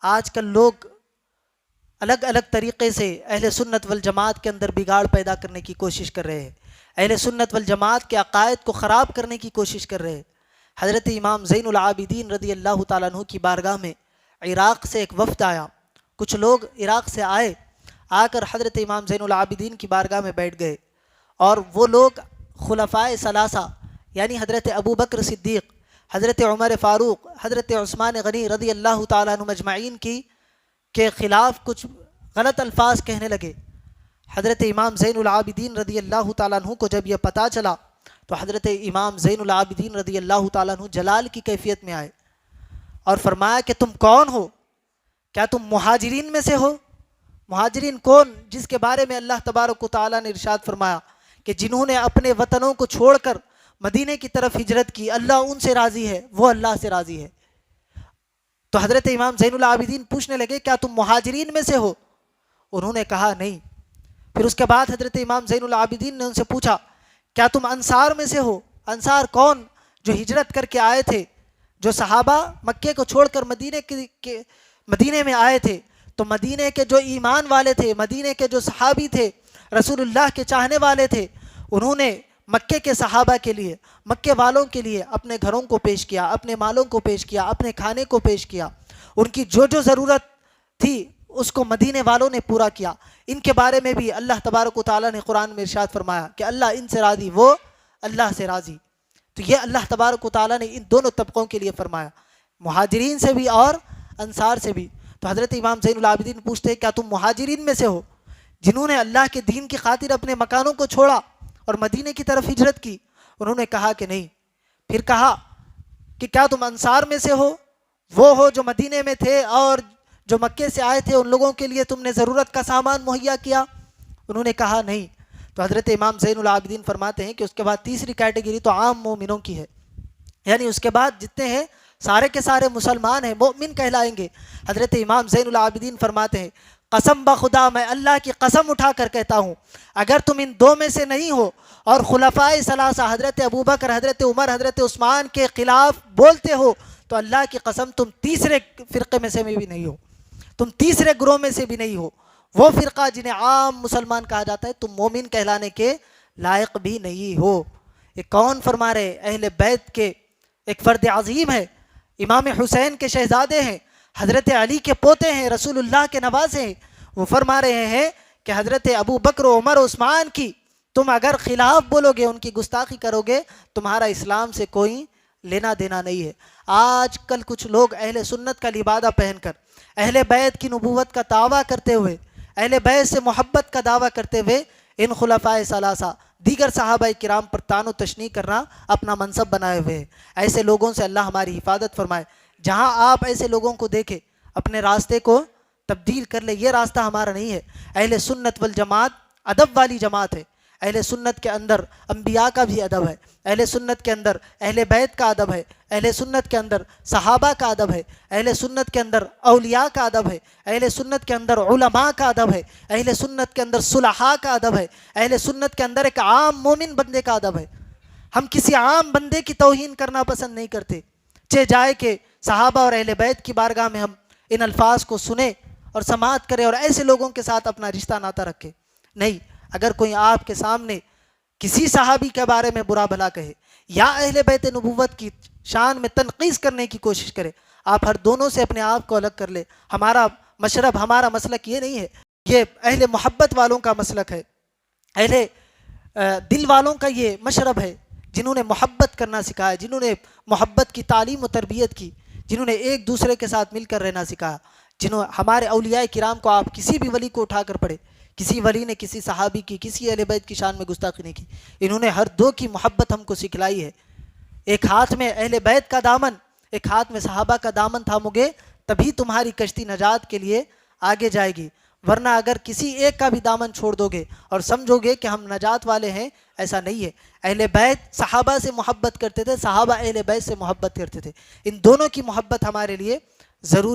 آج کل لوگ الگ الگ طریقے سے اہل سنت والجماعت کے اندر بگاڑ پیدا کرنے کی کوشش کر رہے ہیں، اہل سنت والجماعت کے عقائد کو خراب کرنے کی کوشش کر رہے ہیں۔ حضرت امام زین العابدین رضی اللہ تعالیٰ عنہ کی بارگاہ میں عراق سے ایک وفد آیا، کچھ لوگ عراق سے آئے، آ کر حضرت امام زین العابدین کی بارگاہ میں بیٹھ گئے، اور وہ لوگ خلفائے ثلاثہ یعنی حضرت ابو بکر صدیق، حضرت عمر فاروق، حضرت عثمان غنی رضی اللہ تعالیٰ عنہ مجمعین کے خلاف کچھ غلط الفاظ کہنے لگے۔ حضرت امام زین العابدین رضی اللہ تعالیٰ عنہ کو جب یہ پتہ چلا تو حضرت امام زین العابدین رضی اللہ تعالیٰ عنہ جلال کی کیفیت میں آئے اور فرمایا کہ تم کون ہو؟ کیا تم مہاجرین میں سے ہو؟ مہاجرین کون؟ جس کے بارے میں اللہ تبارک و تعالیٰ نے ارشاد فرمایا کہ جنہوں نے اپنے وطنوں کو چھوڑ کر مدینے کی طرف ہجرت کی، اللہ ان سے راضی ہے، وہ اللہ سے راضی ہے۔ تو حضرت امام زین العابدین پوچھنے لگے کیا تم مہاجرین میں سے ہو؟ انہوں نے کہا نہیں۔ پھر اس کے بعد حضرت امام زین العابدین نے ان سے پوچھا کیا تم انصار میں سے ہو؟ انصار کون؟ جو ہجرت کر کے آئے تھے، جو صحابہ مکے کو چھوڑ کر مدینے میں آئے تھے، تو مدینے کے جو ایمان والے تھے، مدینے کے جو صحابی تھے، رسول اللہ کے چاہنے والے تھے، انہوں نے مکے کے صحابہ کے لیے، مکے والوں کے لیے اپنے گھروں کو پیش کیا، اپنے مالوں کو پیش کیا، اپنے کھانے کو پیش کیا، ان کی جو جو ضرورت تھی اس کو مدینے والوں نے پورا کیا۔ ان کے بارے میں بھی اللہ تبارک و تعالیٰ نے قرآن میں ارشاد فرمایا کہ اللہ ان سے راضی، وہ اللہ سے راضی۔ تو یہ اللہ تبارک و تعالیٰ نے ان دونوں طبقوں کے لیے فرمایا، مہاجرین سے بھی اور انصار سے بھی۔ تو حضرت امام زین العابدین پوچھتے ہیں کیا تم مہاجرین میں سے ہو جنہوں نے اللہ کے دین کی خاطر اپنے مکانوں کو چھوڑا اور مدینے کی طرف ہجرت کی؟ انہوں نے کہا کہ نہیں۔ پھر کہا کہ کیا تم انصار میں سے ہو، وہ ہو جو مدینے میں تھے اور جو مکے سے آئے تھے ان لوگوں کے لیے تم نے ضرورت کا سامان مہیا کیا؟ انہوں نے کہا نہیں۔ تو حضرت امام زین العابدین فرماتے ہیں کہ اس کے بعد تیسری کیٹیگری تو عام مومنوں کی ہے، یعنی اس کے بعد جتنے ہیں سارے کے سارے مسلمان ہیں، مومن کہلائیں گے۔ حضرت امام زین العابدین فرماتے ہیں قسم بخدا میں اللہ کی قسم اٹھا کر کہتا ہوں اگر تم ان دو میں سے نہیں ہو اور خلفائے ثلاثہ حضرت ابو بکر، حضرت عمر، حضرت عثمان کے خلاف بولتے ہو تو اللہ کی قسم تم تیسرے فرقے میں سے بھی نہیں ہو، تم تیسرے گروہ میں سے بھی نہیں ہو، وہ فرقہ جنہیں عام مسلمان کہا جاتا ہے، تم مومن کہلانے کے لائق بھی نہیں ہو۔ یہ کون فرما رہے؟ اہل بیت کے ایک فرد عظیم ہے، امام حسین کے شہزادے ہیں، حضرت علی کے پوتے ہیں، رسول اللہ کے نواسے ہیں۔ وہ فرما رہے ہیں کہ حضرت ابو بکر، عمر، عثمان کی تم اگر خلاف بولو گے، ان کی گستاخی کرو گے، تمہارا اسلام سے کوئی لینا دینا نہیں ہے۔ آج کل کچھ لوگ اہل سنت کا لبادہ پہن کر اہل بیت کی نبوت کا دعویٰ کرتے ہوئے، اہل بیت سے محبت کا دعویٰ کرتے ہوئے ان خلفائے ثلاثہ دیگر صحابہ کرام پر طعن و تشنیع کرنا اپنا منصب بنائے ہوئے ہیں۔ ایسے لوگوں سے اللہ ہماری حفاظت فرمائے۔ جہاں آپ ایسے لوگوں کو دیکھیں اپنے راستے کو تبدیل کر لے، یہ راستہ ہمارا نہیں ہے۔ اہل سنت والجماعت ادب والی جماعت ہے۔ اہل سنت کے اندر انبیاء کا بھی ادب ہے، اہل سنت کے اندر اہل بیت کا ادب ہے، اہل سنت کے اندر صحابہ کا ادب ہے، اہل سنت کے اندر اولیاء کا ادب ہے، اہل سنت کے اندر علماء کا ادب ہے، اہل سنت کے اندر صلحاء کا ادب ہے، اہل سنت کے اندر ایک عام مومن بندے کا ادب ہے۔ ہم کسی عام بندے کی توہین کرنا پسند نہیں کرتے، چہ جائے کہ صحابہ اور اہل بیت کی بارگاہ میں ہم ان الفاظ کو سنیں اور سماعت کریں اور ایسے لوگوں کے ساتھ اپنا رشتہ ناتا رکھیں۔ نہیں، اگر کوئی آپ کے سامنے کسی صحابی کے بارے میں برا بھلا کہے یا اہل بیت نبوت کی شان میں تنقیص کرنے کی کوشش کرے، آپ ہر دونوں سے اپنے آپ کو الگ کر لے۔ ہمارا مشرب، ہمارا مسلک یہ نہیں ہے، یہ اہل محبت والوں کا مسلک ہے، اہل دل والوں کا یہ مشرب ہے، جنہوں نے محبت کرنا سکھایا، جنہوں نے محبت کی تعلیم و تربیت کی، جنہوں نے ایک دوسرے کے ساتھ مل کر رہنا سکھایا۔ ہمارے اولیاء کرام کو آپ کسی بھی ولی کو اٹھا کر پڑھے، کسی ولی نے کسی صحابی کی، کسی اہل بیت کی شان میں گستاخی نہیں کی۔ انہوں نے ہر دو کی محبت ہم کو سکھلائی ہے۔ ایک ہاتھ میں اہل بیت کا دامن، ایک ہاتھ میں صحابہ کا دامن تھامو گے تبھی تمہاری کشتی نجات کے لیے آگے جائے گی، ورنہ اگر کسی ایک کا بھی دامن چھوڑ دو گے اور سمجھو گے کہ ہم نجات والے ہیں، ایسا نہیں ہے۔ اہل بیت صحابہ سے محبت کرتے تھے، صحابہ اہل بیت سے محبت کرتے تھے۔ ان دونوں کی محبت ہمارے لیے ضروری